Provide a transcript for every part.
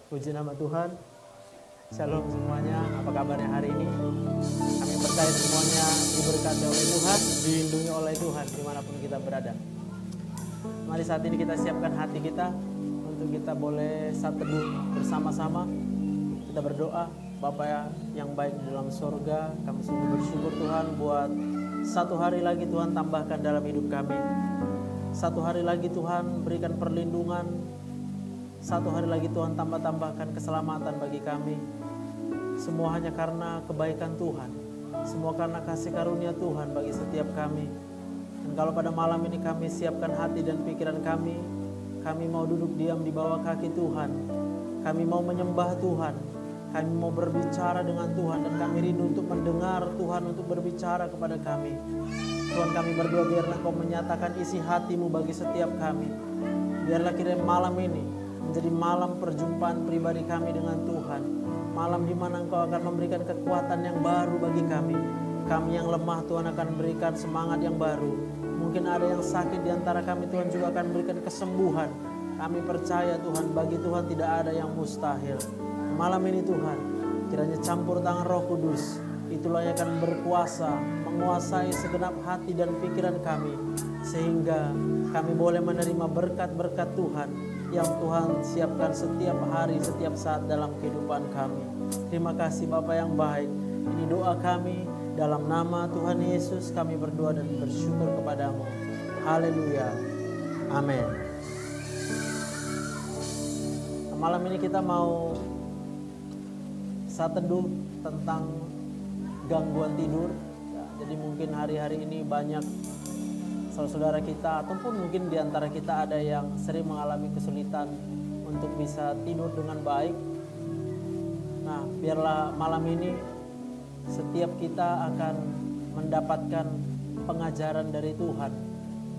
Puji nama Tuhan. Shalom semuanya, apa kabarnya hari ini? Kami percaya semuanya diberkati oleh Tuhan, dilindungi oleh Tuhan dimanapun kita berada. Mari saat ini kita siapkan hati kita untuk kita boleh saat teduh bersama-sama. Kita berdoa. Bapa yang baik di dalam sorga, kami sungguh bersyukur Tuhan buat satu hari lagi Tuhan tambahkan dalam hidup kami. Satu hari lagi Tuhan berikan perlindungan. Satu hari lagi Tuhan tambahkan keselamatan bagi kami. Semua hanya karena kebaikan Tuhan. Semua karena kasih karunia Tuhan bagi setiap kami. Dan kalau pada malam ini kami siapkan hati dan pikiran kami mau duduk diam di bawah kaki Tuhan. Kami mau menyembah Tuhan. Kami mau berbicara dengan Tuhan dan kami rindu untuk mendengar Tuhan untuk berbicara kepada kami. Tuhan, kami berdoa biarlah Kau menyatakan isi hati-Mu bagi setiap kami. Biarlah kiranya malam ini menjadi malam perjumpaan pribadi kami dengan Tuhan. Malam di mana Engkau akan memberikan kekuatan yang baru bagi kami. Kami yang lemah Tuhan akan berikan semangat yang baru. Mungkin ada yang sakit di antara kami, Tuhan juga akan berikan kesembuhan. Kami percaya Tuhan, bagi Tuhan tidak ada yang mustahil. Malam ini Tuhan, kiranya campur tangan Roh Kudus, itulah yang akan berkuasa, menguasai segenap hati dan pikiran kami, sehingga kami boleh menerima berkat-berkat Tuhan yang Tuhan siapkan setiap hari, setiap saat dalam kehidupan kami. Terima kasih Bapa yang baik. Ini doa kami, dalam nama Tuhan Yesus kami berdoa dan bersyukur kepadamu. Haleluya. Amin. Malam ini kita mau saat teduh tentang gangguan tidur. Ya, jadi mungkin hari-hari ini banyak saudara kita ataupun mungkin di antara kita ada yang sering mengalami kesulitan untuk bisa tidur dengan baik. Nah, biarlah malam ini setiap kita akan mendapatkan pengajaran dari Tuhan.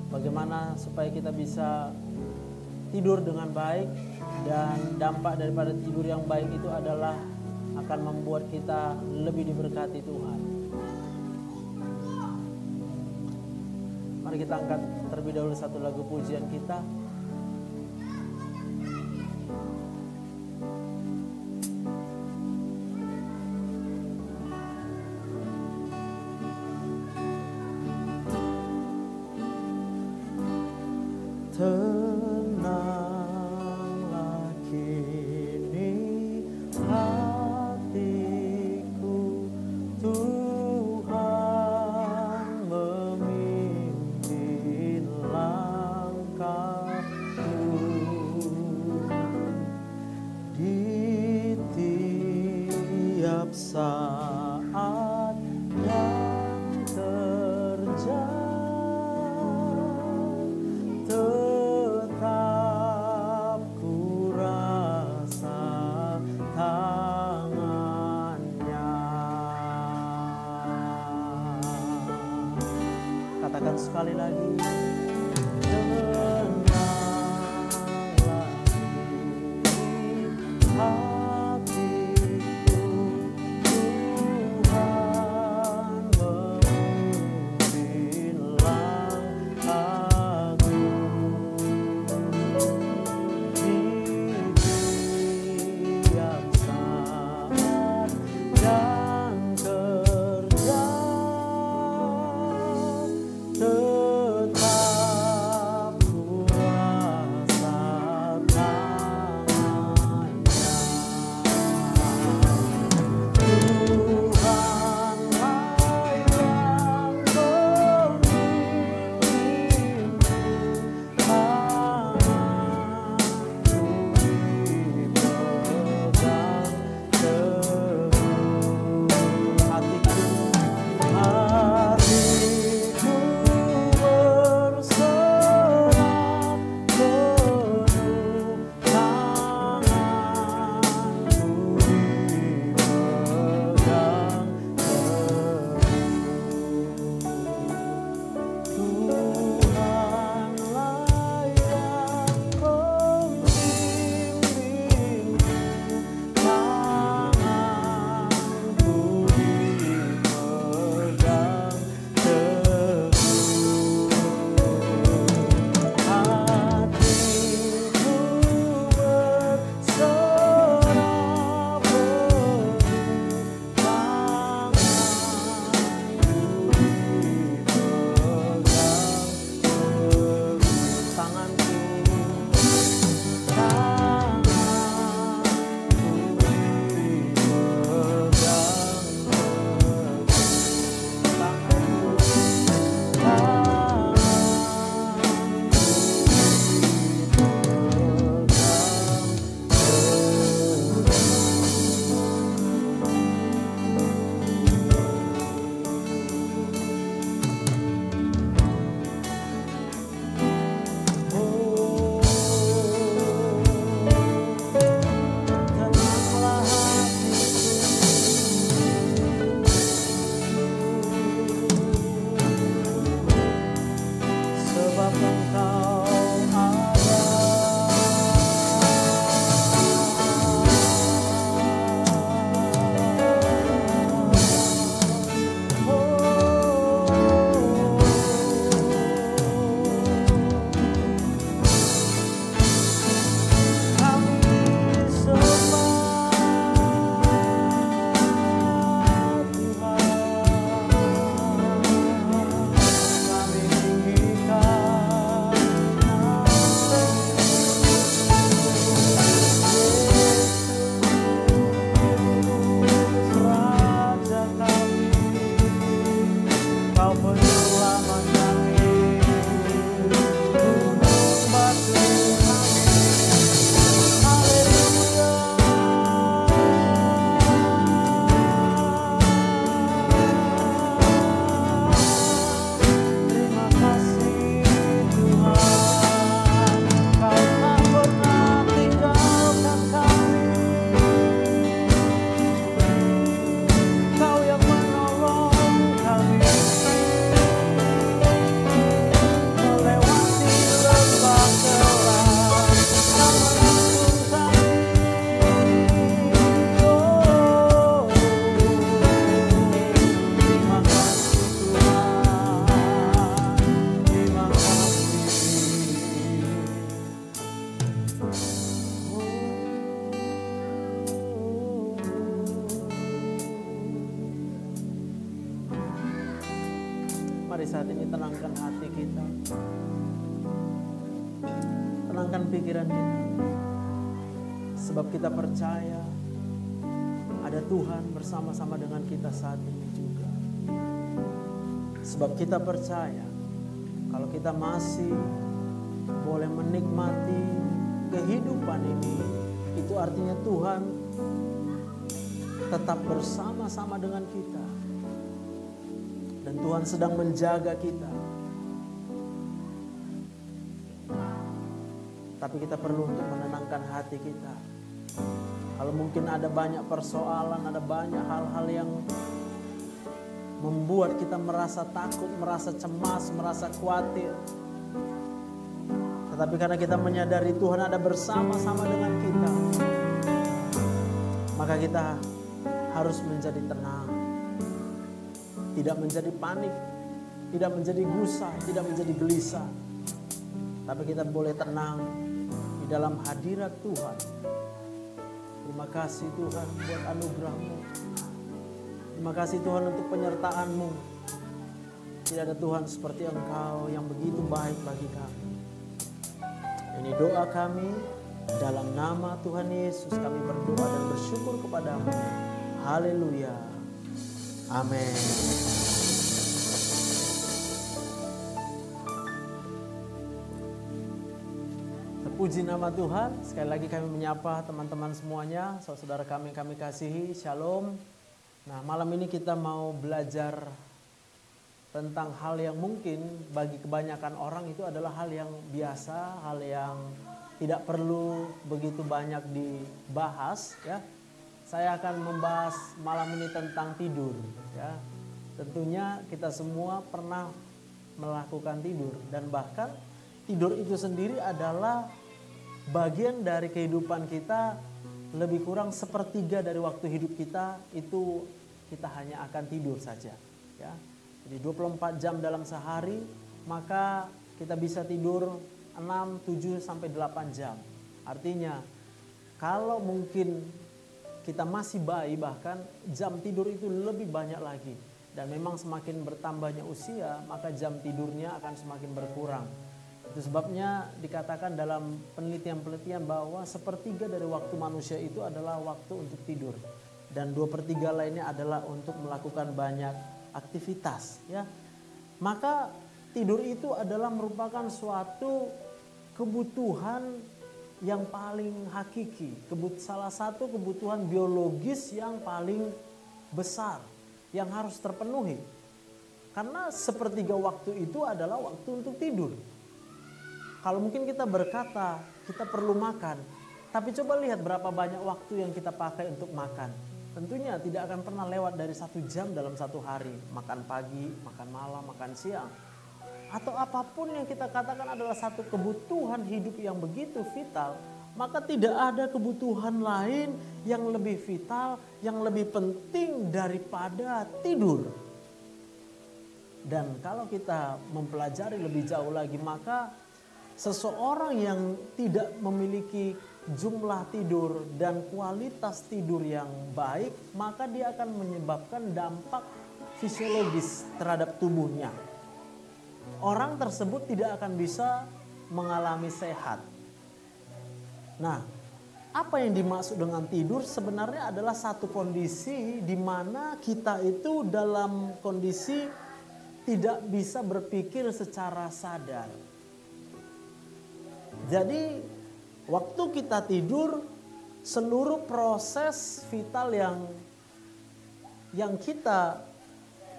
Bagaimana supaya kita bisa tidur dengan baik, dan dampak daripada tidur yang baik itu adalah akan membuat kita lebih diberkati Tuhan. Mari kita angkat terlebih dahulu satu lagu pujian kita. Tenanglah kini hatiku, Tuhan memimpin langkahku di tiap saat yang terjadi. Tetap ku rasa tangannya. Katakan sekali lagi. Tenanglah hatiku, Tuhan memimpin langkahku di tiap saat dan kerja. Tetap saat ini tenangkan hati kita. Tenangkan pikiran kita. Sebab kita percaya ada Tuhan bersama-sama dengan kita saat ini juga. Sebab kita percaya kalau kita masih boleh menikmati kehidupan ini, itu artinya Tuhan tetap bersama-sama dengan kita. Dan Tuhan sedang menjaga kita. Tapi kita perlu untuk menenangkan hati kita. Kalau mungkin ada banyak persoalan, ada banyak hal-hal yang membuat kita merasa takut, merasa cemas, merasa khawatir. Tetapi karena kita menyadari Tuhan ada bersama-sama dengan kita, maka kita harus menjadi tenang. Tidak menjadi panik, tidak menjadi gusar, tidak menjadi gelisah. Tapi kita boleh tenang di dalam hadirat Tuhan. Terima kasih Tuhan buat anugerah-Mu. Terima kasih Tuhan untuk penyertaan-Mu. Tidak ada Tuhan seperti Engkau yang begitu baik bagi kami. Ini doa kami, dalam nama Tuhan Yesus kami berdoa dan bersyukur kepada-Mu. Haleluya. Amin. Puji nama Tuhan. Sekali lagi kami menyapa teman-teman semuanya, saudara kami yang kami kasihi. Shalom. Nah, malam ini kita mau belajar tentang hal yang mungkin bagi kebanyakan orang itu adalah hal yang biasa, hal yang tidak perlu begitu banyak dibahas, ya. Saya akan membahas malam ini tentang tidur, ya. Tentunya kita semua pernah melakukan tidur, dan bahkan tidur itu sendiri adalah bagian dari kehidupan kita. Lebih kurang sepertiga dari waktu hidup kita itu kita hanya akan tidur saja, ya. Jadi 24 jam dalam sehari, maka kita bisa tidur 6, 7 sampai 8 jam. Artinya kalau mungkin kita masih bayi, bahkan jam tidur itu lebih banyak lagi. Dan memang semakin bertambahnya usia, maka jam tidurnya akan semakin berkurang. Itu sebabnya dikatakan dalam penelitian-penelitian bahwa sepertiga dari waktu manusia itu adalah waktu untuk tidur. Dan 2/3 lainnya adalah untuk melakukan banyak aktivitas, ya. Maka tidur itu adalah merupakan suatu kebutuhan yang paling hakiki. Salah satu kebutuhan biologis yang paling besar yang harus terpenuhi. Karena sepertiga waktu itu adalah waktu untuk tidur. Kalau mungkin kita berkata kita perlu makan, tapi coba lihat berapa banyak waktu yang kita pakai untuk makan. Tentunya tidak akan pernah lewat dari 1 jam dalam satu hari. Makan pagi, makan malam, makan siang. Atau apapun yang kita katakan adalah satu kebutuhan hidup yang begitu vital, maka tidak ada kebutuhan lain yang lebih vital, yang lebih penting daripada tidur. Dan kalau kita mempelajari lebih jauh lagi, maka seseorang yang tidak memiliki jumlah tidur dan kualitas tidur yang baik, maka dia akan menyebabkan dampak fisiologis terhadap tubuhnya. Orang tersebut tidak akan bisa mengalami sehat. Nah, apa yang dimaksud dengan tidur sebenarnya adalah satu kondisi di mana kita itu dalam kondisi tidak bisa berpikir secara sadar. Jadi waktu kita tidur, seluruh proses vital yang kita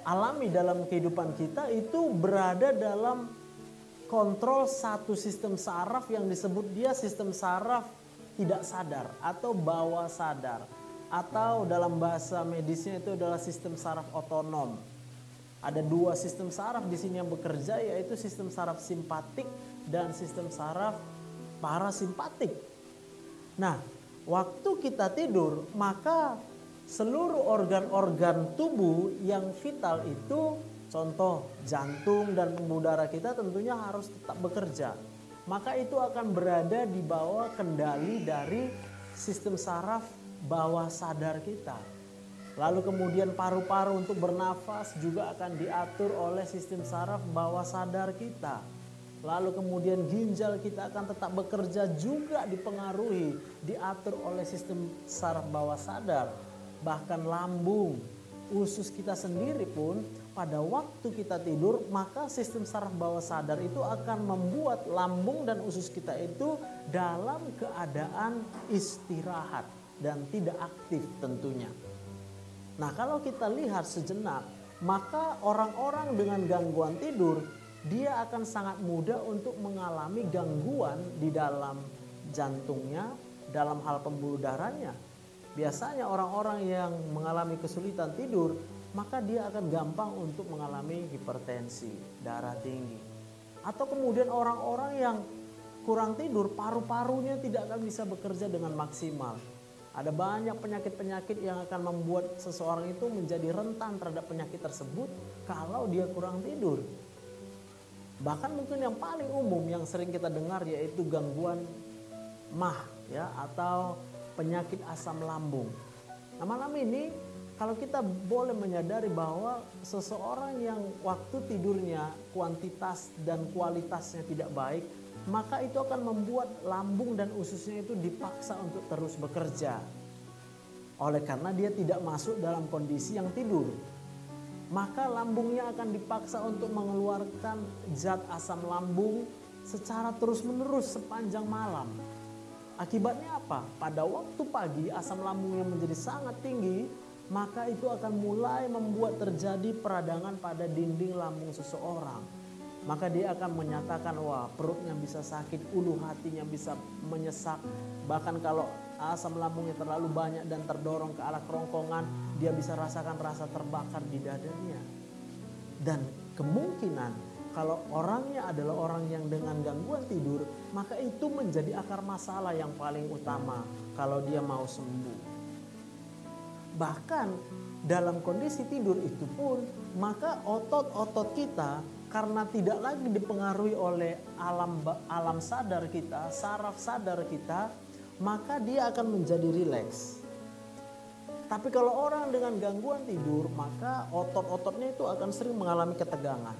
alami dalam kehidupan kita itu berada dalam kontrol satu sistem saraf yang disebut dia sistem saraf tidak sadar atau bawah sadar, atau dalam bahasa medisnya itu adalah sistem saraf otonom. Ada 2 sistem saraf di sini yang bekerja, yaitu sistem saraf simpatik dan sistem saraf parasimpatik. Nah, waktu kita tidur, maka seluruh organ-organ tubuh yang vital itu, contoh jantung dan pembuluh darah kita tentunya harus tetap bekerja. Maka itu akan berada di bawah kendali dari sistem saraf bawah sadar kita. Lalu kemudian paru-paru untuk bernafas juga akan diatur oleh sistem saraf bawah sadar kita. Lalu kemudian ginjal kita akan tetap bekerja juga dipengaruhi, diatur oleh sistem saraf bawah sadar. Bahkan lambung, usus kita sendiri pun pada waktu kita tidur, maka sistem saraf bawah sadar itu akan membuat lambung dan usus kita itu dalam keadaan istirahat dan tidak aktif tentunya. Nah, kalau kita lihat sejenak, maka orang-orang dengan gangguan tidur, dia akan sangat mudah untuk mengalami gangguan di dalam jantungnya, dalam hal pembuluh darahnya. Biasanya orang-orang yang mengalami kesulitan tidur, maka dia akan gampang untuk mengalami hipertensi, darah tinggi. Atau kemudian orang-orang yang kurang tidur, paru-parunya tidak akan bisa bekerja dengan maksimal. Ada banyak penyakit-penyakit yang akan membuat seseorang itu menjadi rentan terhadap penyakit tersebut kalau dia kurang tidur. Bahkan mungkin yang paling umum yang sering kita dengar yaitu gangguan MAH ya, atau penyakit asam lambung. Nah, malam ini kalau kita boleh menyadari bahwa seseorang yang waktu tidurnya kuantitas dan kualitasnya tidak baik, maka itu akan membuat lambung dan ususnya itu dipaksa untuk terus bekerja. Oleh karena dia tidak masuk dalam kondisi yang tidur, maka lambungnya akan dipaksa untuk mengeluarkan zat asam lambung secara terus-menerus sepanjang malam. Akibatnya apa? Pada waktu pagi asam lambungnya menjadi sangat tinggi, maka itu akan mulai membuat terjadi peradangan pada dinding lambung seseorang. Maka dia akan menyatakan, wah, perutnya bisa sakit, ulu hatinya bisa menyesak. Bahkan kalau asam lambungnya terlalu banyak dan terdorong ke arah kerongkongan, dia bisa rasakan rasa terbakar di dadanya. Dan kemungkinan kalau orangnya adalah orang yang dengan gangguan tidur, maka itu menjadi akar masalah yang paling utama kalau dia mau sembuh. Bahkan dalam kondisi tidur itu pun, maka otot-otot kita karena tidak lagi dipengaruhi oleh alam sadar kita, saraf sadar kita, maka dia akan menjadi rileks. Tapi kalau orang dengan gangguan tidur, maka otot-ototnya itu akan sering mengalami ketegangan.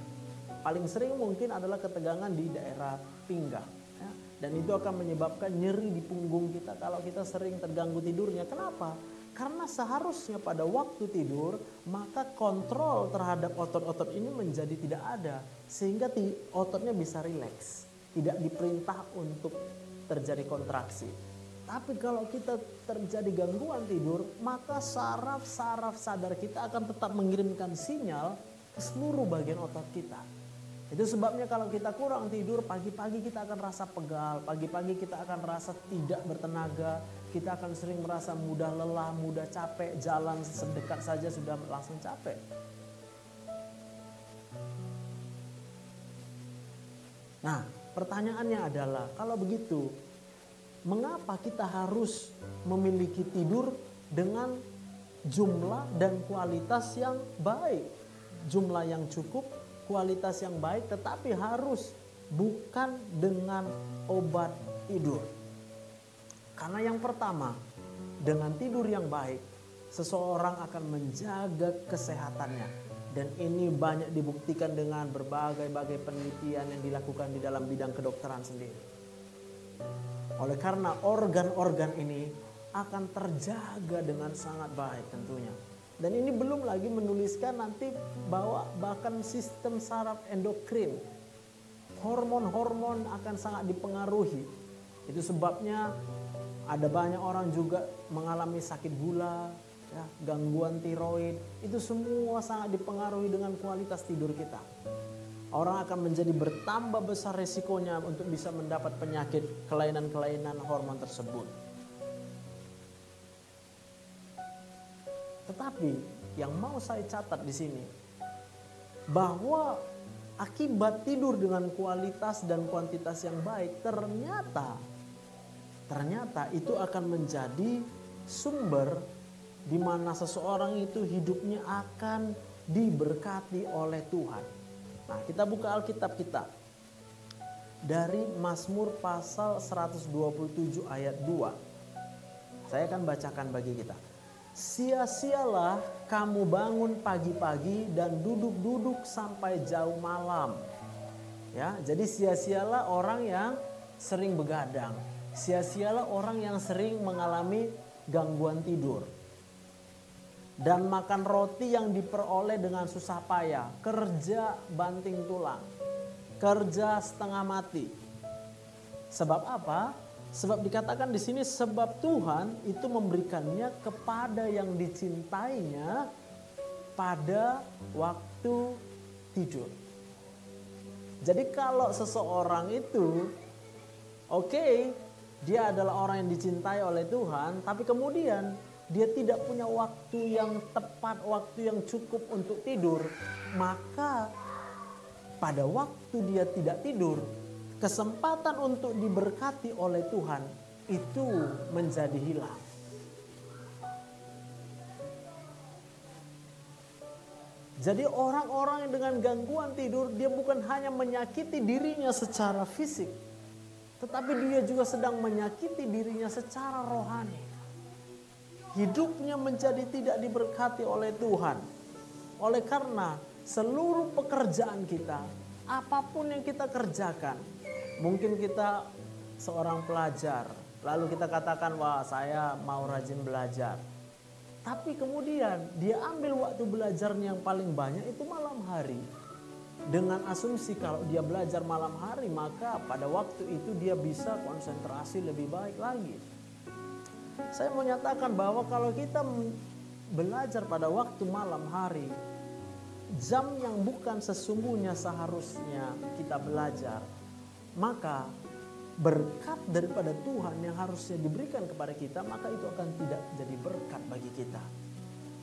Paling sering mungkin adalah ketegangan di daerah pinggang. Ya. Dan itu akan menyebabkan nyeri di punggung kita kalau kita sering terganggu tidurnya. Kenapa? Karena seharusnya pada waktu tidur, maka kontrol terhadap otot-otot ini menjadi tidak ada. Sehingga ototnya bisa rileks. Tidak diperintah untuk terjadi kontraksi. Tapi kalau kita terjadi gangguan tidur, maka saraf-saraf sadar kita akan tetap mengirimkan sinyal ke seluruh bagian otot kita. Itu sebabnya kalau kita kurang tidur, pagi-pagi kita akan rasa pegal, pagi-pagi kita akan rasa tidak bertenaga, kita akan sering merasa mudah lelah, mudah capek, jalan sedekat saja sudah langsung capek. Nah, pertanyaannya adalah, kalau begitu, mengapa kita harus memiliki tidur dengan jumlah dan kualitas yang baik? Jumlah yang cukup, kualitas yang baik, tetapi harus bukan dengan obat tidur. Karena yang pertama, dengan tidur yang baik, seseorang akan menjaga kesehatannya. Dan ini banyak dibuktikan dengan berbagai-bagai penelitian yang dilakukan di dalam bidang kedokteran sendiri. Oleh karena organ-organ ini akan terjaga dengan sangat baik tentunya. Dan ini belum lagi menuliskan nanti bahwa bahkan sistem saraf endokrin, hormon-hormon akan sangat dipengaruhi. Itu sebabnya ada banyak orang juga mengalami sakit gula, ya, gangguan tiroid. Itu semua sangat dipengaruhi dengan kualitas tidur kita. Orang akan menjadi bertambah besar resikonya untuk bisa mendapat penyakit kelainan-kelainan hormon tersebut. Tetapi yang mau saya catat di sini, bahwa akibat tidur dengan kualitas dan kuantitas yang baik, ternyata itu akan menjadi sumber di mana seseorang itu hidupnya akan diberkati oleh Tuhan. Nah, kita buka Alkitab kita dari Mazmur pasal 127 ayat 2. Saya akan bacakan bagi kita. sia-sialah kamu bangun pagi-pagi dan duduk-duduk sampai jauh malam. Ya, jadi sia-sialah orang yang sering begadang. Sia-sialah orang yang sering mengalami gangguan tidur. Dan makan roti yang diperoleh dengan susah payah, kerja banting tulang, kerja setengah mati. Sebab apa? Sebab dikatakan di sini sebab Tuhan itu memberikannya kepada yang dicintainya pada waktu tidur. Jadi kalau seseorang itu dia adalah orang yang dicintai oleh Tuhan, tapi kemudian dia tidak punya waktu yang tepat, waktu yang cukup untuk tidur, maka pada waktu dia tidak tidur, kesempatan untuk diberkati oleh Tuhan itu menjadi hilang. Jadi orang-orang yang dengan gangguan tidur, dia bukan hanya menyakiti dirinya secara fisik, tetapi dia juga sedang menyakiti dirinya secara rohani. Hidupnya menjadi tidak diberkati oleh Tuhan. Oleh karena seluruh pekerjaan kita, apapun yang kita kerjakan, mungkin kita seorang pelajar, lalu kita katakan, wah saya mau rajin belajar. Tapi kemudian dia ambil waktu belajarnya yang paling banyak itu malam hari. Dengan asumsi kalau dia belajar malam hari, maka pada waktu itu dia bisa konsentrasi lebih baik lagi. Saya mau nyatakan bahwa kalau kita belajar pada waktu malam hari, jam yang bukan sesungguhnya seharusnya kita belajar, maka berkat daripada Tuhan yang harusnya diberikan kepada kita, maka itu akan tidak jadi berkat bagi kita.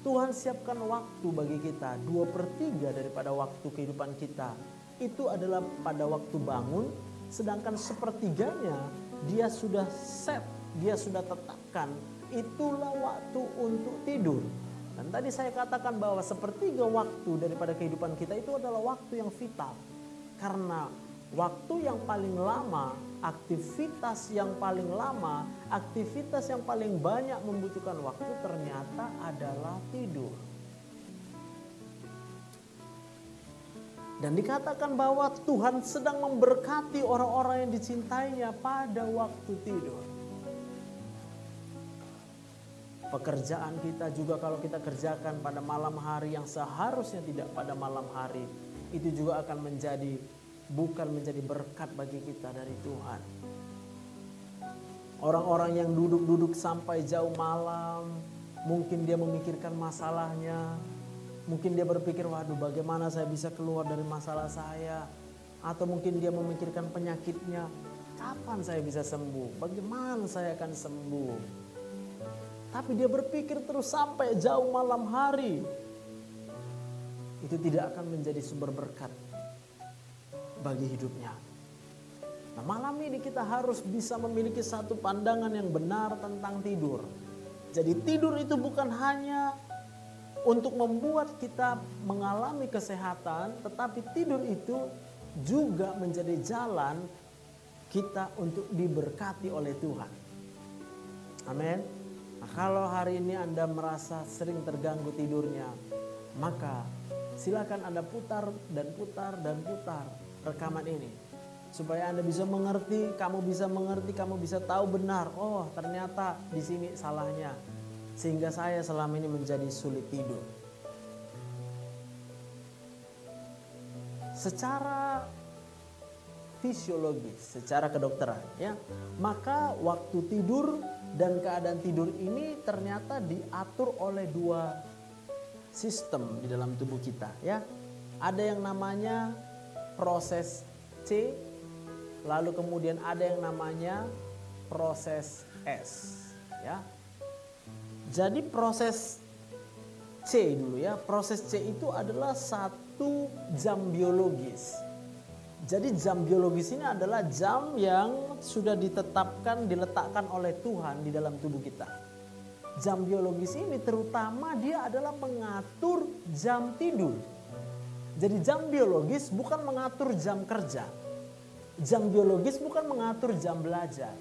Tuhan siapkan waktu bagi kita, 2/3 daripada waktu kehidupan kita itu adalah pada waktu bangun, sedangkan 1/3-nya dia sudah set, dia sudah tetapkan, itulah waktu untuk tidur. Dan tadi saya katakan bahwa 1/3 waktu daripada kehidupan kita itu adalah waktu yang vital. Karena waktu yang paling lama, aktivitas yang paling lama, aktivitas yang paling banyak membutuhkan waktu ternyata adalah tidur. Dan dikatakan bahwa Tuhan sedang memberkati orang-orang yang dicintainya pada waktu tidur. Pekerjaan kita juga kalau kita kerjakan pada malam hari yang seharusnya tidak pada malam hari, itu juga akan bukan menjadi berkat bagi kita dari Tuhan. Orang-orang yang duduk-duduk sampai jauh malam, mungkin dia memikirkan masalahnya, mungkin dia berpikir, waduh bagaimana saya bisa keluar dari masalah saya, atau mungkin dia memikirkan penyakitnya, kapan saya bisa sembuh, bagaimana saya akan sembuh. Tapi dia berpikir terus sampai jauh malam hari, itu tidak akan menjadi sumber berkat bagi hidupnya. Nah, malam ini kita harus bisa memiliki satu pandangan yang benar tentang tidur. Jadi tidur itu bukan hanya untuk membuat kita mengalami kesehatan, tetapi tidur itu juga menjadi jalan kita untuk diberkati oleh Tuhan. Amin. Nah, kalau hari ini Anda merasa sering terganggu tidurnya, maka silakan Anda putar dan putar dan putar rekaman ini, supaya Anda bisa mengerti, kamu bisa tahu benar, oh ternyata di sini salahnya, sehingga saya selama ini menjadi sulit tidur. Secara fisiologis, secara kedokteran, ya, maka waktu tidur dan keadaan tidur ini ternyata diatur oleh 2 sistem di dalam tubuh kita, ya. Ada yang namanya proses C, lalu kemudian ada yang namanya proses S, ya. Jadi proses C dulu, ya. Proses C itu adalah satu jam biologis. Jadi jam biologis ini adalah jam yang sudah diletakkan oleh Tuhan di dalam tubuh kita. Jam biologis ini terutama dia adalah mengatur jam tidur. Jadi jam biologis bukan mengatur jam kerja. Jam biologis bukan mengatur jam belajar.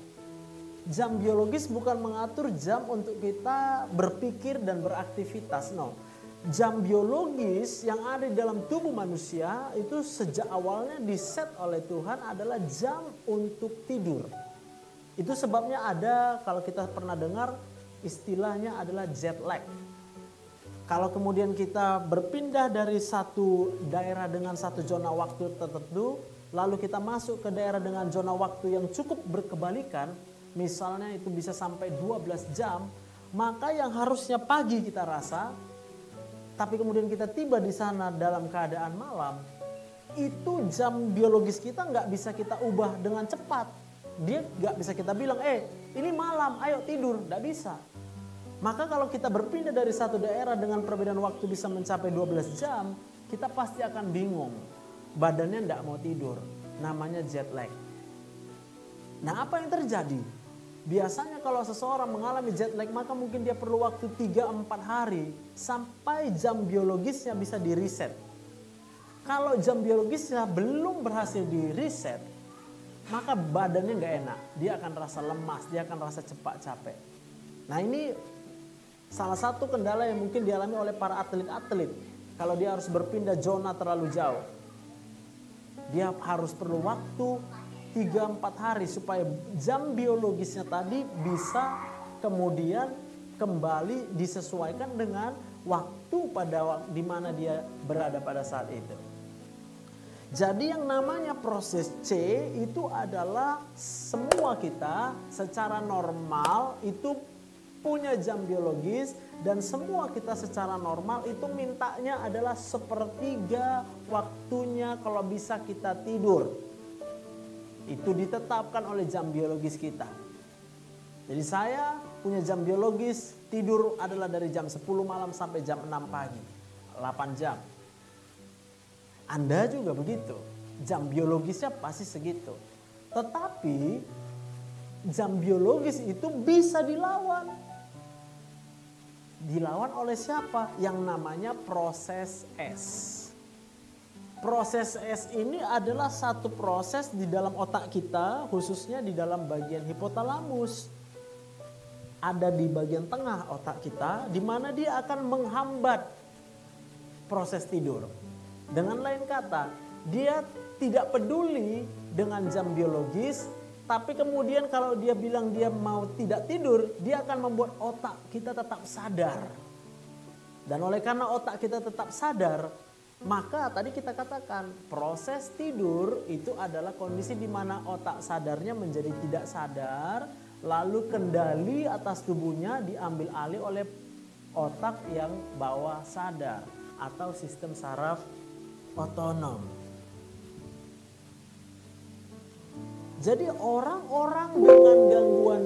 Jam biologis bukan mengatur jam untuk kita berpikir dan beraktivitas, no. Jam biologis yang ada di dalam tubuh manusia itu sejak awalnya diset oleh Tuhan adalah jam untuk tidur. Itu sebabnya ada, kalau kita pernah dengar, istilahnya adalah jet lag. Kalau kemudian kita berpindah dari satu daerah dengan satu zona waktu tertentu, lalu kita masuk ke daerah dengan zona waktu yang cukup berkebalikan, misalnya itu bisa sampai 12 jam, maka yang harusnya pagi kita rasa, tapi kemudian kita tiba di sana dalam keadaan malam, itu jam biologis kita nggak bisa kita ubah dengan cepat. Dia nggak bisa kita bilang, ini malam, ayo tidur, nggak bisa. Maka kalau kita berpindah dari satu daerah dengan perbedaan waktu bisa mencapai 12 jam, kita pasti akan bingung. Badannya nggak mau tidur, namanya jet lag. Nah, apa yang terjadi? Biasanya kalau seseorang mengalami jet lag, maka mungkin dia perlu waktu 3-4 hari sampai jam biologisnya bisa di reset. Kalau jam biologisnya belum berhasil di reset, maka badannya nggak enak. Dia akan rasa lemas, dia akan rasa cepat capek. Nah, ini salah satu kendala yang mungkin dialami oleh para atlet-atlet. Kalau dia harus berpindah zona terlalu jauh, dia harus perlu waktu 3-4 hari supaya jam biologisnya tadi bisa kemudian kembali disesuaikan dengan waktu di mana dia berada pada saat itu. Jadi yang namanya proses C itu adalah semua kita secara normal itu punya jam biologis, dan semua kita secara normal itu mintanya adalah sepertiga waktunya kalau bisa kita tidur. Itu ditetapkan oleh jam biologis kita. Jadi saya punya jam biologis, tidur adalah dari jam 10 malam sampai jam 6 pagi. 8 jam. Anda juga begitu. Jam biologisnya pasti segitu. Tetapi jam biologis itu bisa dilawan. Dilawan oleh siapa? Yang namanya proses S. Proses S ini adalah satu proses di dalam otak kita, khususnya di dalam bagian hipotalamus. Ada di bagian tengah otak kita, di mana dia akan menghambat proses tidur. Dengan lain kata, dia tidak peduli dengan jam biologis, tapi kemudian kalau dia bilang dia mau tidak tidur, dia akan membuat otak kita tetap sadar. Dan oleh karena otak kita tetap sadar, maka tadi kita katakan proses tidur itu adalah kondisi di mana otak sadarnya menjadi tidak sadar, lalu kendali atas tubuhnya diambil alih oleh otak yang bawah sadar atau sistem saraf otonom. Jadi orang-orang dengan gangguan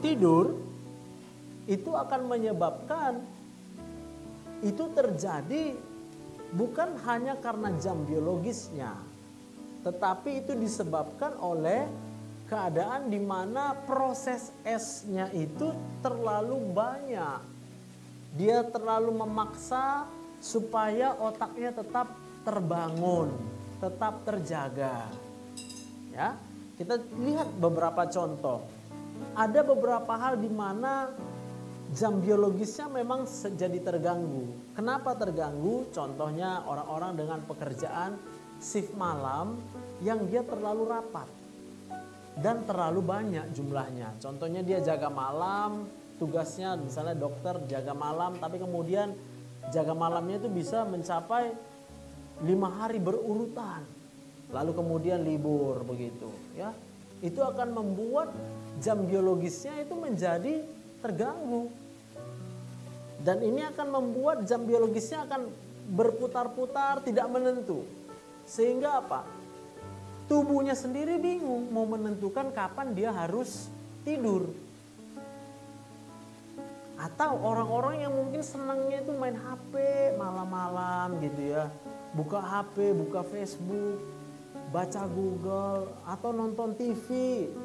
tidur itu akan menyebabkan itu terjadi bukan hanya karena jam biologisnya, tetapi itu disebabkan oleh keadaan di mana proses S-nya itu terlalu banyak. Dia terlalu memaksa supaya otaknya tetap terbangun, tetap terjaga. Ya, kita lihat beberapa contoh. Ada beberapa hal di mana jam biologisnya memang jadi terganggu. Kenapa terganggu? Contohnya orang-orang dengan pekerjaan shift malam yang dia terlalu rapat dan terlalu banyak jumlahnya. Contohnya dia jaga malam, tugasnya misalnya dokter jaga malam, tapi kemudian jaga malamnya itu bisa mencapai 5 hari berurutan. Lalu kemudian libur begitu, ya. Itu akan membuat jam biologisnya itu menjadi terganggu. Dan ini akan membuat jam biologisnya akan berputar-putar, tidak menentu. Sehingga apa? Tubuhnya sendiri bingung mau menentukan kapan dia harus tidur. Atau orang-orang yang mungkin senangnya itu main HP malam-malam gitu ya. Buka HP, buka Facebook, baca Google, atau nonton TV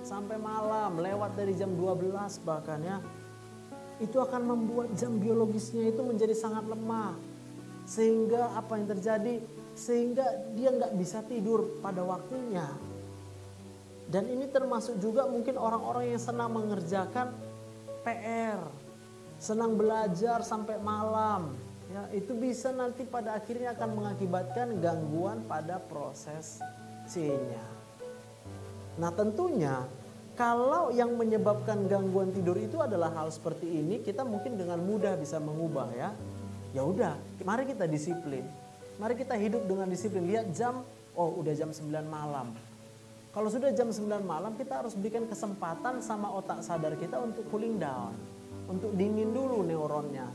sampai malam, lewat dari jam 12 bahkan ya. Itu akan membuat jam biologisnya itu menjadi sangat lemah. Sehingga apa yang terjadi? Sehingga dia nggak bisa tidur pada waktunya. Dan ini termasuk juga mungkin orang-orang yang senang mengerjakan PR, senang belajar sampai malam. Ya, itu bisa nanti pada akhirnya akan mengakibatkan gangguan pada proses C-nya. Nah, tentunya kalau yang menyebabkan gangguan tidur itu adalah hal seperti ini, kita mungkin dengan mudah bisa mengubah ya. Ya udah, mari kita disiplin. Mari kita hidup dengan disiplin. Lihat jam, oh udah jam 9 malam. Kalau sudah jam 9 malam, kita harus berikan kesempatan sama otak sadar kita untuk cooling down. Untuk dingin dulu neuronnya,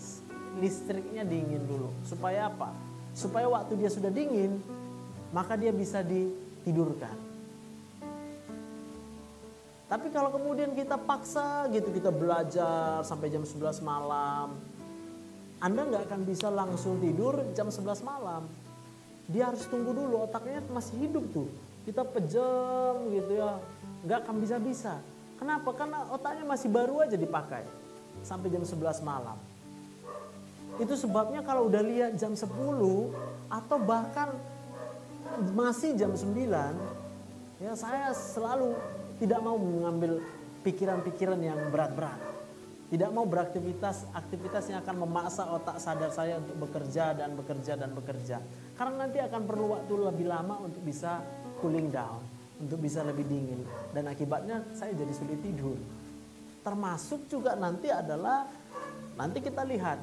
listriknya dingin dulu. Supaya apa? Supaya waktu dia sudah dingin, maka dia bisa ditidurkan. Tapi kalau kemudian kita paksa gitu, kita belajar sampai jam 11 malam, Anda nggak akan bisa langsung tidur jam 11 malam. Dia harus tunggu dulu, otaknya masih hidup tuh. Kita pejam gitu ya, nggak akan bisa-bisa. Kenapa? Karena otaknya masih baru aja dipakai sampai jam 11 malam. Itu sebabnya kalau udah lihat jam 10 atau bahkan masih jam 9, ya saya selalu tidak mau mengambil pikiran-pikiran yang berat-berat. Tidak mau aktivitas yang akan memaksa otak sadar saya untuk bekerja dan bekerja dan bekerja. Karena nanti akan perlu waktu lebih lama untuk bisa cooling down, untuk bisa lebih dingin. Dan akibatnya saya jadi sulit tidur. Termasuk juga nanti adalah, nanti kita lihat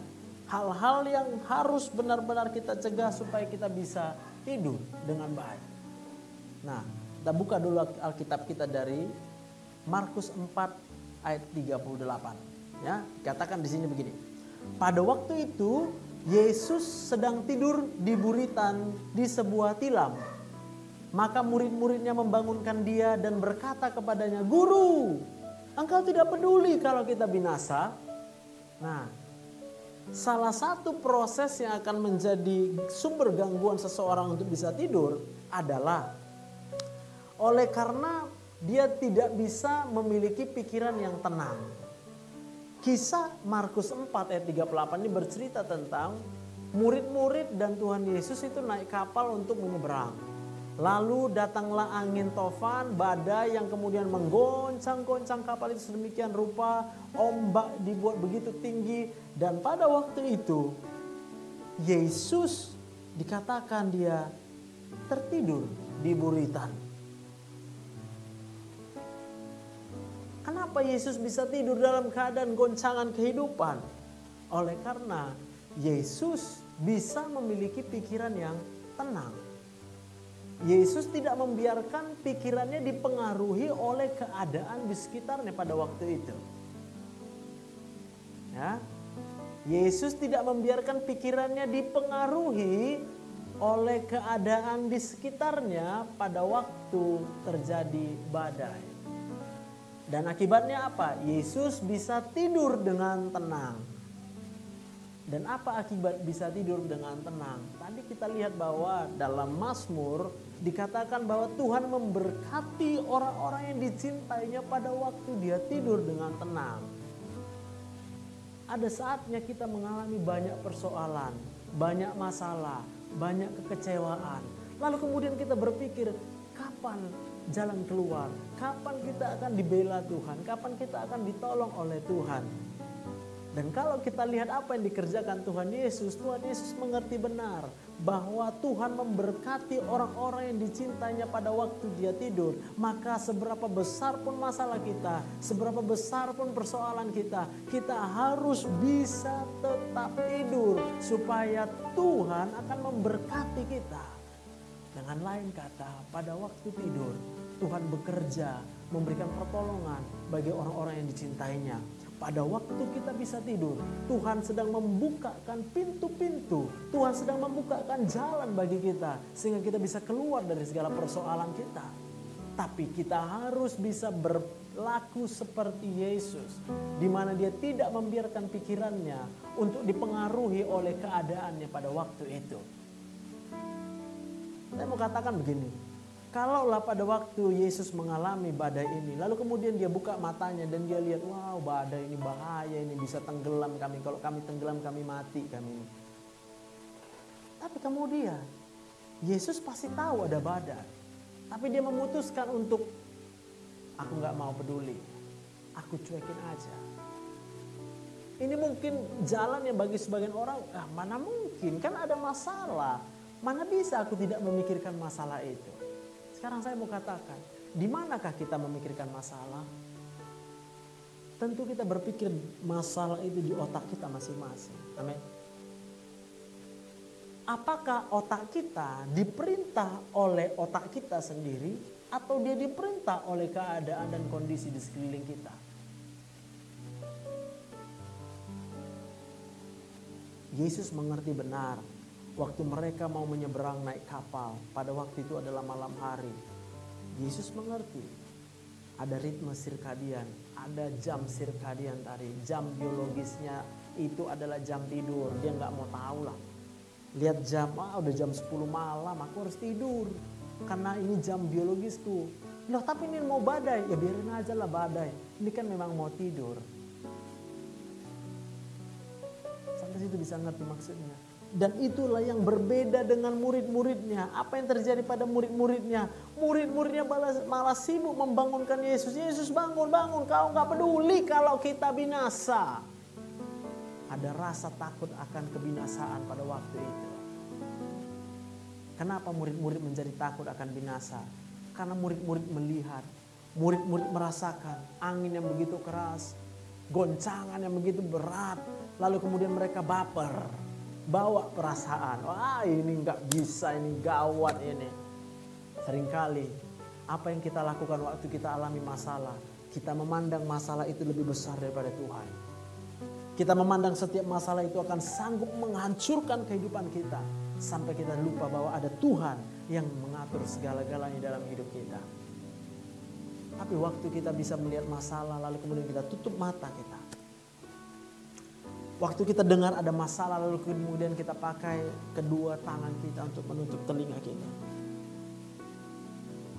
hal-hal yang harus benar-benar kita cegah supaya kita bisa tidur dengan baik. Nah, kita buka dulu Alkitab kita dari Markus 4 ayat 38. Ya, katakan di sini begini. Pada waktu itu Yesus sedang tidur di buritan di sebuah tilam. Maka murid-muridnya membangunkan dia dan berkata kepadanya, "Guru, engkau tidak peduli kalau kita binasa?" Nah, salah satu proses yang akan menjadi sumber gangguan seseorang untuk bisa tidur adalah oleh karena dia tidak bisa memiliki pikiran yang tenang. Kisah Markus 4 ayat 38 ini bercerita tentang murid-murid dan Tuhan Yesus itu naik kapal untuk menyeberang. Lalu datanglah angin tofan, badai yang kemudian menggoncang-goncang kapal itu sedemikian rupa, ombak dibuat begitu tinggi, dan pada waktu itu Yesus dikatakan dia tertidur di buritan. Kenapa Yesus bisa tidur dalam keadaan goncangan kehidupan? Oleh karena Yesus bisa memiliki pikiran yang tenang. Yesus tidak membiarkan pikirannya dipengaruhi oleh keadaan di sekitarnya pada waktu itu. Ya. Yesus tidak membiarkan pikirannya dipengaruhi oleh keadaan di sekitarnya pada waktu terjadi badai. Dan akibatnya apa? Yesus bisa tidur dengan tenang. Dan apa akibat bisa tidur dengan tenang? Tadi kita lihat bahwa dalam Mazmur dikatakan bahwa Tuhan memberkati orang-orang yang dicintainya pada waktu dia tidur dengan tenang. Ada saatnya kita mengalami banyak persoalan, banyak masalah, banyak kekecewaan. Lalu kemudian kita berpikir, kapan jalan keluar? Kapan kita akan dibela Tuhan? Kapan kita akan ditolong oleh Tuhan? Dan kalau kita lihat apa yang dikerjakan Tuhan Yesus mengerti benar bahwa Tuhan memberkati orang-orang yang dicintainya pada waktu dia tidur. Maka seberapa besar pun masalah kita, seberapa besar pun persoalan kita, kita harus bisa tetap tidur supaya Tuhan akan memberkati kita. Dengan lain kata, pada waktu tidur Tuhan bekerja memberikan pertolongan bagi orang-orang yang dicintainya. Pada waktu kita bisa tidur, Tuhan sedang membukakan pintu-pintu. Tuhan sedang membukakan jalan bagi kita sehingga kita bisa keluar dari segala persoalan kita. Tapi kita harus bisa berlaku seperti Yesus, di mana dia tidak membiarkan pikirannya untuk dipengaruhi oleh keadaannya pada waktu itu. Saya mau katakan begini, kalaulah pada waktu Yesus mengalami badai ini, lalu kemudian dia buka matanya dan dia lihat, wow, badai ini bahaya, ini bisa tenggelam kami. Kalau kami tenggelam, kami mati kami. Tapi kemudian Yesus pasti tahu ada badai, tapi dia memutuskan untuk Aku nggak mau peduli. Aku cuekin aja. Ini mungkin jalan yang bagi sebagian orang, mana mungkin, kan ada masalah. Mana bisa aku tidak memikirkan masalah itu. Sekarang saya mau katakan, di manakah kita memikirkan masalah? Tentu kita berpikir masalah itu di otak kita masing-masing. Amin. Apakah otak kita diperintah oleh otak kita sendiri atau dia diperintah oleh keadaan dan kondisi di sekeliling kita? Yesus mengerti benar waktu mereka mau menyeberang naik kapal. Pada waktu itu adalah malam hari. Yesus mengerti. Ada ritme sirkadian, ada jam sirkadian tadi. Jam biologisnya itu adalah jam tidur. Dia nggak mau tahu lah. Lihat jam, udah jam 10 malam, aku harus tidur. Karena ini jam biologisku. Loh tapi ini mau badai, ya biarin aja lah badai. Ini kan memang mau tidur. Sampai situ bisa ngerti maksudnya. Dan itulah yang berbeda dengan murid-muridnya. Apa yang terjadi pada murid-muridnya? Murid-muridnya malah sibuk membangunkan Yesus. Yesus bangun, kau gak peduli kalau kita binasa. Ada rasa takut akan kebinasaan pada waktu itu. Kenapa murid-murid menjadi takut akan binasa? Karena murid-murid melihat, murid-murid merasakan angin yang begitu keras, goncangan yang begitu berat. Lalu kemudian mereka baper. Bawa perasaan, wah ini nggak bisa, ini gawat ini. Seringkali apa yang kita lakukan waktu kita alami masalah, kita memandang masalah itu lebih besar daripada Tuhan. Kita memandang setiap masalah itu akan sanggup menghancurkan kehidupan kita. Sampai kita lupa bahwa ada Tuhan yang mengatur segala-galanya dalam hidup kita. Tapi waktu kita bisa melihat masalah lalu kemudian kita tutup mata kita. Waktu kita dengar ada masalah lalu kemudian kita pakai kedua tangan kita untuk menutup telinga kita.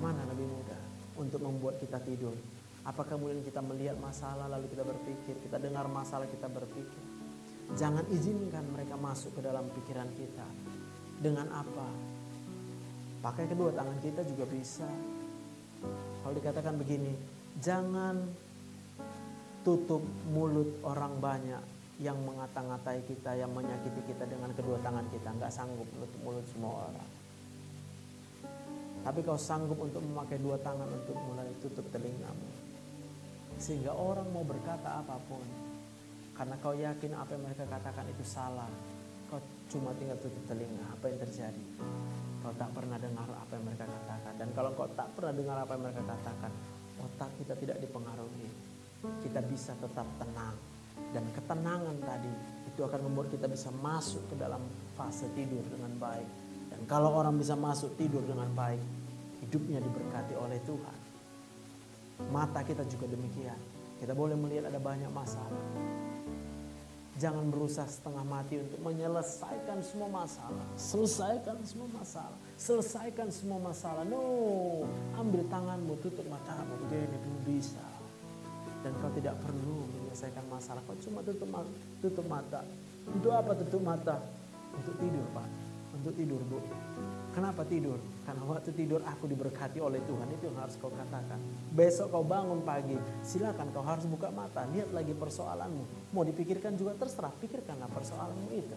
Mana lebih mudah untuk membuat kita tidur? Apakah kemudian kita melihat masalah lalu kita berpikir, kita dengar masalah kita berpikir. Jangan izinkan mereka masuk ke dalam pikiran kita. Dengan apa? Pakai kedua tangan kita juga bisa. Kalau dikatakan begini, jangan tutup mulut orang banyak yang mengata-ngatai kita, yang menyakiti kita dengan kedua tangan kita. Nggak sanggup menutup mulut semua orang. Tapi kau sanggup untuk memakai dua tangan untuk mulai tutup telingamu. Sehingga orang mau berkata apapun. Karena kau yakin apa yang mereka katakan itu salah. Kau cuma tinggal tutup telinga. Apa yang terjadi? Kau tak pernah dengar apa yang mereka katakan. Dan kalau kau tak pernah dengar apa yang mereka katakan, otak kita tidak dipengaruhi. Kita bisa tetap tenang. Dan ketenangan tadi itu akan membuat kita bisa masuk ke dalam fase tidur dengan baik. Dan kalau orang bisa masuk tidur dengan baik, hidupnya diberkati oleh Tuhan. Mata kita juga demikian. Kita boleh melihat ada banyak masalah. Jangan berusaha setengah mati untuk menyelesaikan semua masalah. Selesaikan semua masalah. Selesaikan semua masalah. No, ambil tanganmu, tutup matamu. Begini belum bisa. Dan kau tidak perlu menyelesaikan masalah. Kau cuma tutup mata. Untuk apa tutup mata? Untuk tidur, Pak. Untuk tidur, Bu. Kenapa tidur? Karena waktu tidur aku diberkati oleh Tuhan. Itu yang harus kau katakan. Besok kau bangun pagi, silakan kau harus buka mata. Lihat lagi persoalanmu. Mau dipikirkan juga terserah. Pikirkanlah persoalanmu itu.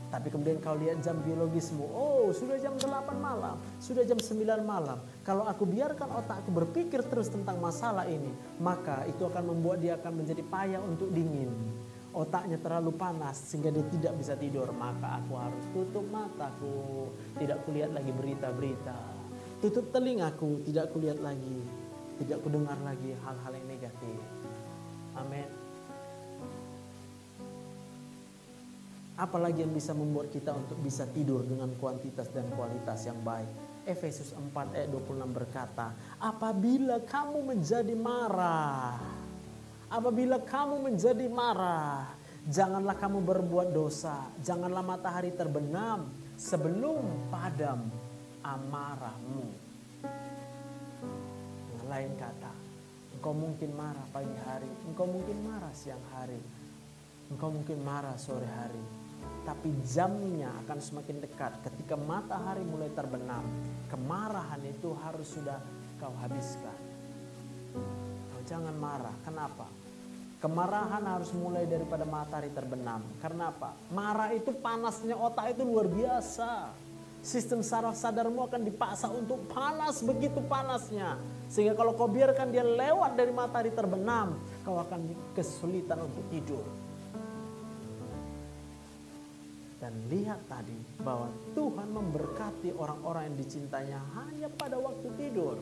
Tapi kemudian kau lihat jam biologismu. Oh, sudah jam 8 malam. Sudah jam 9 malam. Kalau aku biarkan otakku berpikir terus tentang masalah ini, maka itu akan membuat dia akan menjadi payah untuk dingin. Otaknya terlalu panas sehingga dia tidak bisa tidur. Maka aku harus tutup mataku. Tidak kulihat lagi berita-berita. Tutup telingaku. Tidak kulihat lagi. Tidak kudengar lagi hal-hal yang negatif. Amin. Apalagi yang bisa membuat kita untuk bisa tidur dengan kuantitas dan kualitas yang baik. Efesus 4 ayat 26 berkata, apabila kamu menjadi marah, janganlah kamu berbuat dosa, janganlah matahari terbenam sebelum padam amarahmu. Dengan lain kata, engkau mungkin marah pagi hari, engkau mungkin marah siang hari, engkau mungkin marah sore hari. Tapi jamnya akan semakin dekat ketika matahari mulai terbenam. Kemarahan itu harus sudah kau habiskan. Kau jangan marah. Kenapa? Kemarahan harus mulai daripada matahari terbenam. Karena apa? Marah itu panasnya otak itu luar biasa. Sistem saraf sadarmu akan dipaksa untuk panas, begitu panasnya. Sehingga kalau kau biarkan dia lewat dari matahari terbenam, kau akan kesulitan untuk tidur. Dan lihat tadi bahwa Tuhan memberkati orang-orang yang dicintainya hanya pada waktu tidur.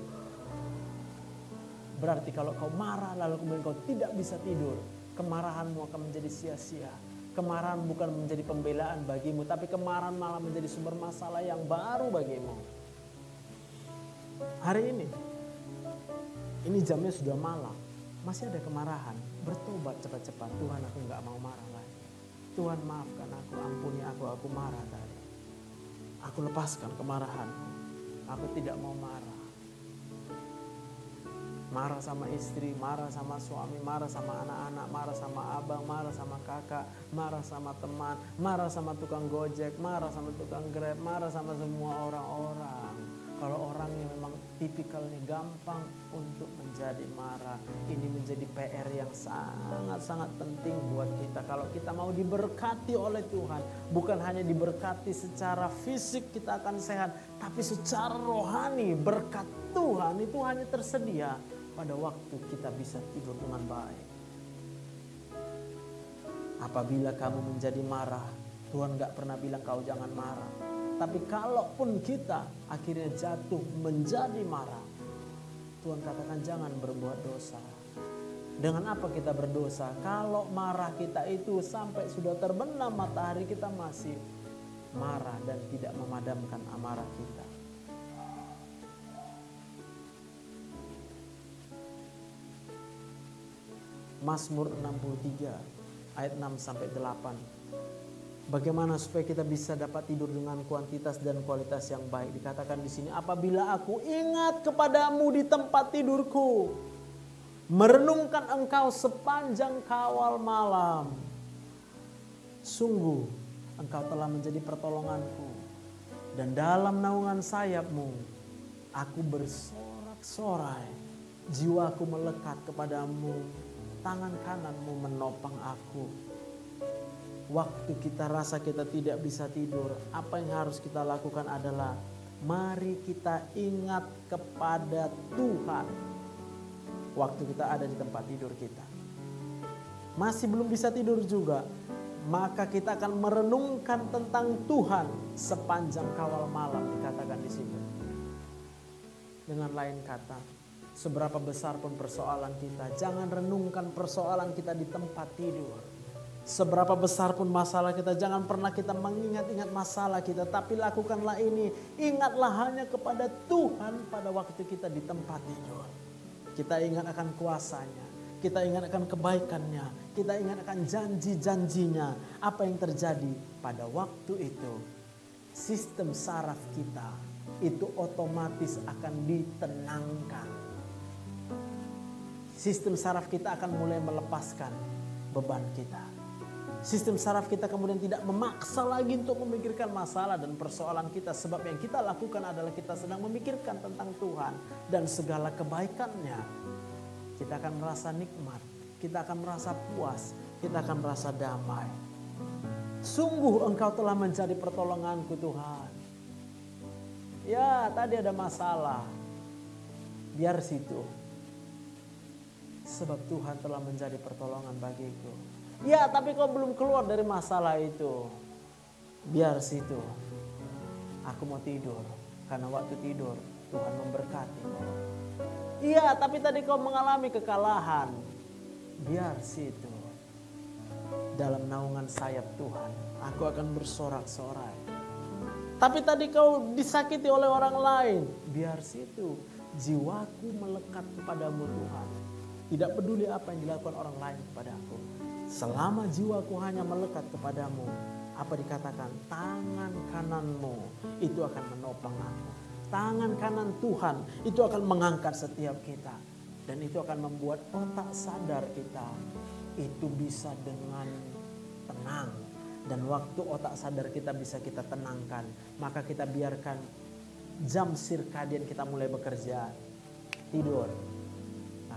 Berarti kalau kau marah lalu kemudian kau tidak bisa tidur, kemarahanmu akan menjadi sia-sia. Kemarahan bukan menjadi pembelaan bagimu, tapi kemarahan malah menjadi sumber masalah yang baru bagimu. Hari ini jamnya sudah malam, masih ada kemarahan. Bertobat cepat-cepat. Tuhan, aku nggak mau marah lagi. Tuhan, maafkan aku, ampuni aku marah tadi. Aku lepaskan kemarahanku. Aku tidak mau marah. Marah sama istri, marah sama suami, marah sama anak-anak, marah sama abang, marah sama kakak, marah sama teman, marah sama tukang gojek, marah sama tukang grab, marah sama semua orang-orang. Kalau orang yang memang tipikalnya gampang untuk menjadi marah, ini menjadi PR yang sangat-sangat penting buat kita. Kalau kita mau diberkati oleh Tuhan, bukan hanya diberkati secara fisik kita akan sehat, tapi secara rohani berkat Tuhan itu hanya tersedia pada waktu kita bisa tidur dengan baik. Apabila kamu menjadi marah, Tuhan gak pernah bilang kau jangan marah. Tapi kalaupun kita akhirnya jatuh menjadi marah, Tuhan katakan jangan berbuat dosa. Dengan apa kita berdosa? Kalau marah kita itu sampai sudah terbenam matahari, kita masih marah dan tidak memadamkan amarah kita. Mazmur 63 ayat 6 sampai 8. Bagaimana supaya kita bisa dapat tidur dengan kuantitas dan kualitas yang baik? Dikatakan di sini, apabila aku ingat kepadamu di tempat tidurku, merenungkan engkau sepanjang kawal malam. Sungguh engkau telah menjadi pertolonganku, dan dalam naungan sayapmu aku bersorak-sorai. Jiwaku melekat kepadamu, tangan kananmu menopang aku. Waktu kita rasa kita tidak bisa tidur, apa yang harus kita lakukan adalah mari kita ingat kepada Tuhan. Waktu kita ada di tempat tidur kita, masih belum bisa tidur juga, maka kita akan merenungkan tentang Tuhan sepanjang kawal malam, dikatakan di sini. Dengan lain kata, seberapa besar pun persoalan kita, jangan renungkan persoalan kita di tempat tidur. Seberapa besar pun masalah kita, jangan pernah kita mengingat-ingat masalah kita, tapi lakukanlah ini. Ingatlah hanya kepada Tuhan pada waktu kita di tempat tidur. Kita ingat akan kuasanya, kita ingat akan kebaikannya, kita ingat akan janji-janjinya. Apa yang terjadi pada waktu itu? Sistem saraf kita itu otomatis akan ditenangkan. Sistem saraf kita akan mulai melepaskan beban kita. Sistem saraf kita kemudian tidak memaksa lagi untuk memikirkan masalah dan persoalan kita. Sebab yang kita lakukan adalah kita sedang memikirkan tentang Tuhan dan segala kebaikannya. Kita akan merasa nikmat, kita akan merasa puas, kita akan merasa damai. Sungguh engkau telah menjadi pertolonganku Tuhan. Ya, tadi ada masalah, biar situ. Sebab Tuhan telah menjadi pertolongan bagiku. Ya, tapi kau belum keluar dari masalah itu. Biar situ. Aku mau tidur. Karena waktu tidur Tuhan memberkati. Iya, tapi tadi kau mengalami kekalahan. Biar situ. Dalam naungan sayap Tuhan, aku akan bersorak-sorai. Tapi tadi kau disakiti oleh orang lain. Biar situ. Jiwaku melekat kepadamu Tuhan. Tidak peduli apa yang dilakukan orang lain kepadaku. Selama jiwaku hanya melekat kepadamu, apa dikatakan? Tangan kananmu itu akan menopang aku. Tangan kanan Tuhan itu akan mengangkat setiap kita. Dan itu akan membuat otak sadar kita itu bisa dengan tenang. Dan waktu otak sadar kita bisa kita tenangkan, maka kita biarkan jam sirkadian kita mulai bekerja. Tidur.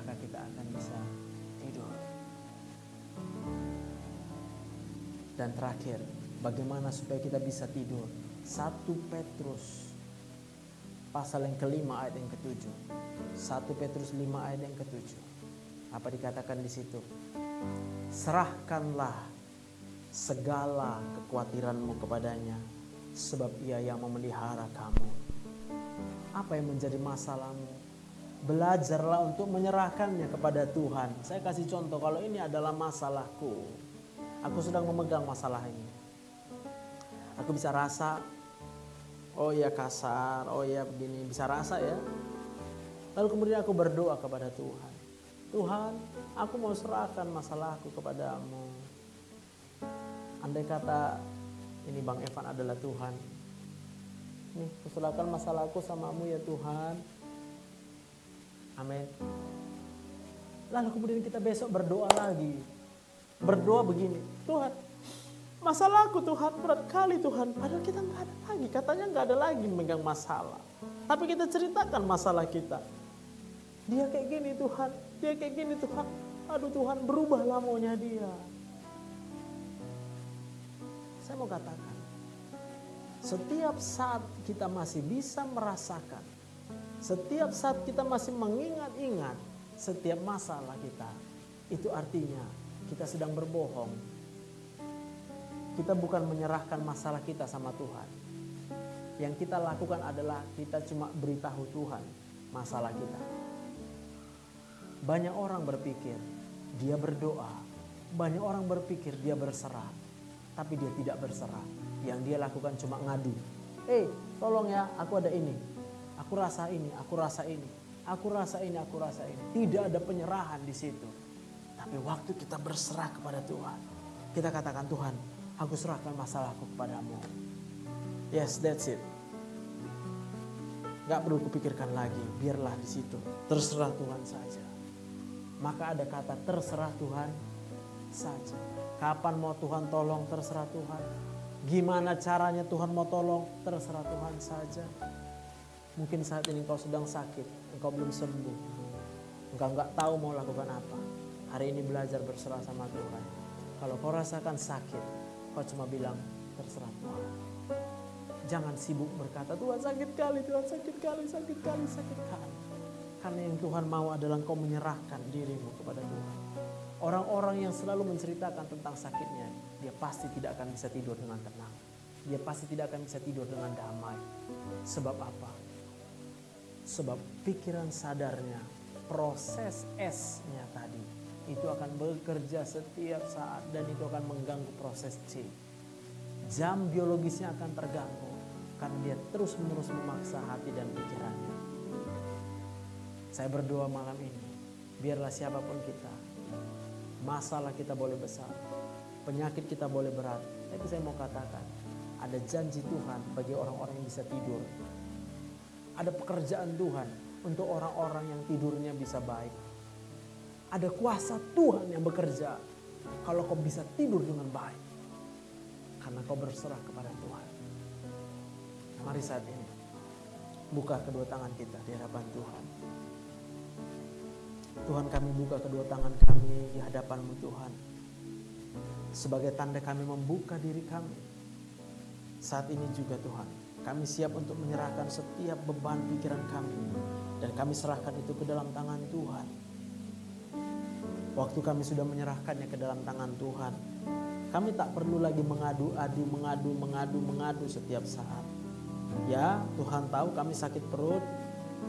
maka kita akan bisa tidur. Dan terakhir, bagaimana supaya kita bisa tidur? 1 Petrus pasal yang kelima ayat yang ke-7. 1 Petrus 5 ayat yang ke-7. Apa dikatakan di situ? Serahkanlah segala kekhawatiranmu kepadanya, sebab ia yang memelihara kamu. Apa yang menjadi masalahmu? Belajarlah untuk menyerahkannya kepada Tuhan. Saya kasih contoh, kalau ini adalah masalahku, aku sedang memegang masalah ini, aku bisa rasa, oh ya kasar, oh ya begini, bisa rasa ya. Lalu kemudian aku berdoa kepada Tuhan. Tuhan, aku mau serahkan masalahku kepadamu. Andai kata ini Bang Evan adalah Tuhan, nih aku serahkan masalahku samamu ya Tuhan. Amin. Lalu kemudian kita besok berdoa lagi. Berdoa begini, Tuhan, masalahku Tuhan berat kali Tuhan. Padahal kita nggak ada lagi, katanya nggak ada lagi memegang masalah. Tapi kita ceritakan masalah kita. Dia kayak gini Tuhan, dia kayak gini Tuhan. Aduh Tuhan, berubahlah maunya dia. Saya mau katakan, setiap saat kita masih bisa merasakan, setiap saat kita masih mengingat-ingat setiap masalah kita, itu artinya kita sedang berbohong. Kita bukan menyerahkan masalah kita sama Tuhan. Yang kita lakukan adalah kita cuma beritahu Tuhan masalah kita. Banyak orang berpikir dia berdoa, banyak orang berpikir dia berserah, tapi dia tidak berserah. Yang dia lakukan cuma ngadu. Tolong ya, aku ada ini, aku rasa ini, aku rasa ini, aku rasa ini, aku rasa ini. Tidak ada penyerahan di situ. Tapi waktu kita berserah kepada Tuhan, kita katakan, Tuhan, aku serahkan masalahku kepadamu. Yes, that's it. Gak perlu kupikirkan lagi, biarlah di situ. Terserah Tuhan saja. Maka ada kata terserah Tuhan saja. Kapan mau Tuhan tolong, terserah Tuhan. Gimana caranya Tuhan mau tolong, terserah Tuhan saja. Mungkin saat ini engkau sedang sakit, engkau belum sembuh, engkau nggak tahu mau lakukan apa. Hari ini belajar berserah sama Tuhan. Kalau kau rasakan sakit, kau cuma bilang terserah Tuhan. Jangan sibuk berkata Tuhan sakit kali, Tuhan sakit kali, sakit kali, sakit kali. Karena yang Tuhan mau adalah engkau menyerahkan dirimu kepada Tuhan. Orang-orang yang selalu menceritakan tentang sakitnya, dia pasti tidak akan bisa tidur dengan tenang. Dia pasti tidak akan bisa tidur dengan damai. Sebab apa? Sebab pikiran sadarnya, proses S-nya tadi, itu akan bekerja setiap saat dan itu akan mengganggu proses C. Jam biologisnya akan terganggu karena dia terus-menerus memaksa hati dan pikirannya. Saya berdoa malam ini, biarlah siapapun kita, masalah kita boleh besar, penyakit kita boleh berat, tapi saya mau katakan, ada janji Tuhan bagi orang-orang yang bisa tidur. Ada pekerjaan Tuhan untuk orang-orang yang tidurnya bisa baik. Ada kuasa Tuhan yang bekerja kalau kau bisa tidur dengan baik. Karena kau berserah kepada Tuhan. Nah, mari saat ini buka kedua tangan kita di hadapan Tuhan. Tuhan, kami buka kedua tangan kami di hadapan-Mu Tuhan. Sebagai tanda kami membuka diri kami. Saat ini juga Tuhan, kami siap untuk menyerahkan setiap beban pikiran kami. Dan kami serahkan itu ke dalam tangan Tuhan. Waktu kami sudah menyerahkannya ke dalam tangan Tuhan, kami tak perlu lagi mengadu setiap saat. Ya, Tuhan tahu kami sakit perut.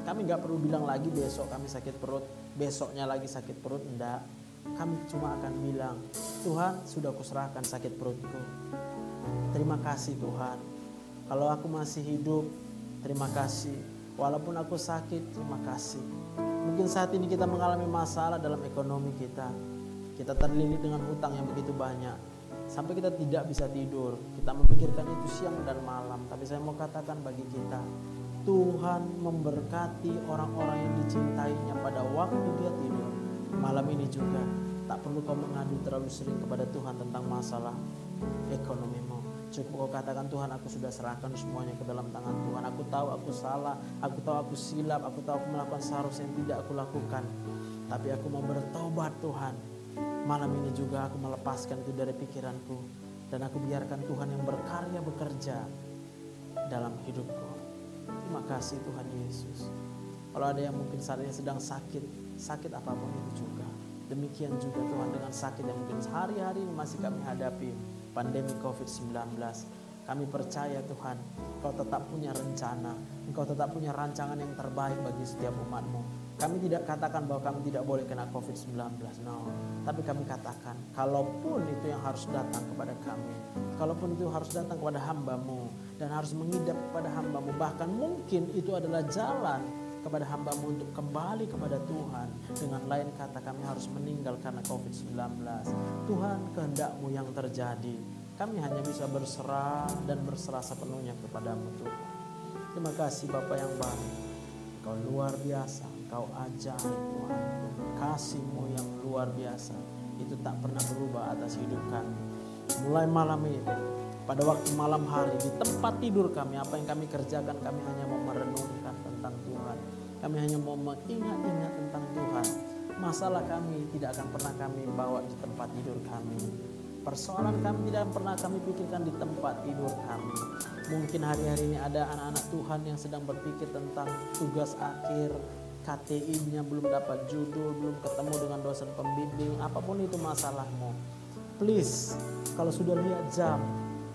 Kami gak perlu bilang lagi besok kami sakit perut, besoknya lagi sakit perut, enggak. Kami cuma akan bilang, Tuhan sudah kuserahkan sakit perutku. Terima kasih Tuhan. Kalau aku masih hidup, terima kasih. Walaupun aku sakit, terima kasih. Mungkin saat ini kita mengalami masalah dalam ekonomi kita. Kita terlilit dengan hutang yang begitu banyak. Sampai kita tidak bisa tidur. Kita memikirkan itu siang dan malam. Tapi saya mau katakan bagi kita, Tuhan memberkati orang-orang yang dicintainya pada waktu dia tidur. Malam ini juga tak perlu kau mengadu terlalu sering kepada Tuhan tentang masalah ekonomimu. Cukup kau katakan, Tuhan, aku sudah serahkan semuanya ke dalam tangan Tuhan. Aku tahu aku salah, aku tahu aku silap, aku tahu aku melakukan seharusnya yang tidak aku lakukan. Tapi aku mau bertobat Tuhan. Malam ini juga aku melepaskan itu dari pikiranku. Dan aku biarkan Tuhan yang berkarya bekerja dalam hidupku. Terima kasih Tuhan Yesus. Kalau ada yang mungkin saat ini sedang sakit apapun itu juga. Demikian juga Tuhan dengan sakit yang mungkin sehari-hari ini masih kami hadapi, pandemi COVID-19. Kami percaya Tuhan, Engkau tetap punya rencana, Engkau tetap punya rancangan yang terbaik bagi setiap umat-Mu. Kami tidak katakan bahwa kami tidak boleh kena COVID-19, no. Tapi kami katakan, kalaupun itu yang harus datang kepada kami, kalaupun itu harus datang kepada hamba-Mu, dan harus mengidap kepada hamba-Mu, bahkan mungkin itu adalah jalan kepada hamba-Mu untuk kembali kepada Tuhan. Dengan lain kata, kami harus meninggal karena COVID-19. Tuhan, kehendak-Mu yang terjadi. Kami hanya bisa berserah dan berserah sepenuhnya kepada-Mu Tuhan. Terima kasih Bapa yang baik. Engkau luar biasa, Engkau ajaib Tuhan. Kasih-Mu yang luar biasa itu tak pernah berubah atas hidup kami. Mulai malam itu, pada waktu malam hari di tempat tidur kami, apa yang kami kerjakan, kami hanya mau merenungkan tentang Tuhan. Kami hanya mau mengingat-ingat tentang Tuhan. Masalah kami tidak akan pernah kami bawa di tempat tidur kami. Persoalan kami tidak pernah kami pikirkan di tempat tidur kami. Mungkin hari-hari ini ada anak-anak Tuhan yang sedang berpikir tentang tugas akhir, KTI-nya belum dapat judul, belum ketemu dengan dosen pembimbing, apapun itu masalahmu. Please, kalau sudah lihat jam,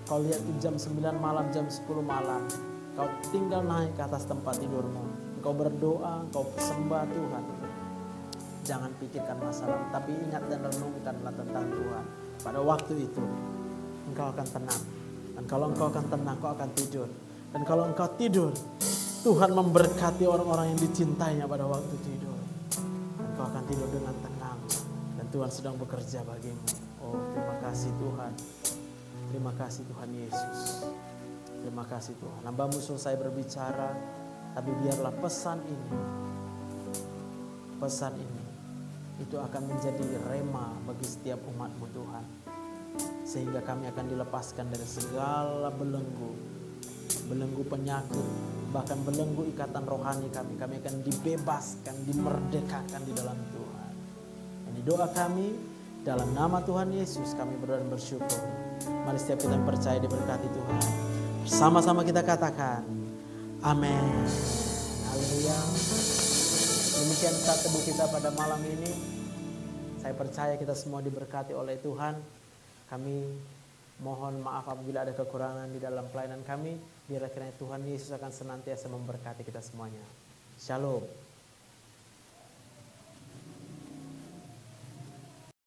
kau lihat jam 9 malam, jam 10 malam, kau tinggal naik ke atas tempat tidurmu. Kau berdoa, kau sembah Tuhan. Jangan pikirkan masalah, tapi ingat dan renungkanlah tentang Tuhan. Pada waktu itu, engkau akan tenang. Dan kalau engkau akan tenang, kau akan tidur. Dan kalau engkau tidur, Tuhan memberkati orang-orang yang dicintainya pada waktu tidur. Engkau akan tidur dengan tenang. Dan Tuhan sedang bekerja bagimu. Oh, terima kasih Tuhan. Terima kasih Tuhan Yesus. Terima kasih Tuhan. Hamba-Mu selesai berbicara. Tapi biarlah pesan ini itu akan menjadi rema bagi setiap umat-Mu Tuhan. Sehingga kami akan dilepaskan dari segala belenggu penyakit, bahkan belenggu ikatan rohani kami. Kami akan dibebaskan, dimerdekakan di dalam Tuhan. Ini doa kami, dalam nama Tuhan Yesus kami berdoa dan bersyukur. Mari setiap kita yang percaya diberkati Tuhan. Bersama-sama kita katakan, amin. Haleluya. Demikian saat teduh kita pada malam ini. Saya percaya kita semua diberkati oleh Tuhan. Kami mohon maaf apabila ada kekurangan di dalam pelayanan kami. Biarlah kiranya Tuhan Yesus akan senantiasa memberkati kita semuanya. Shalom.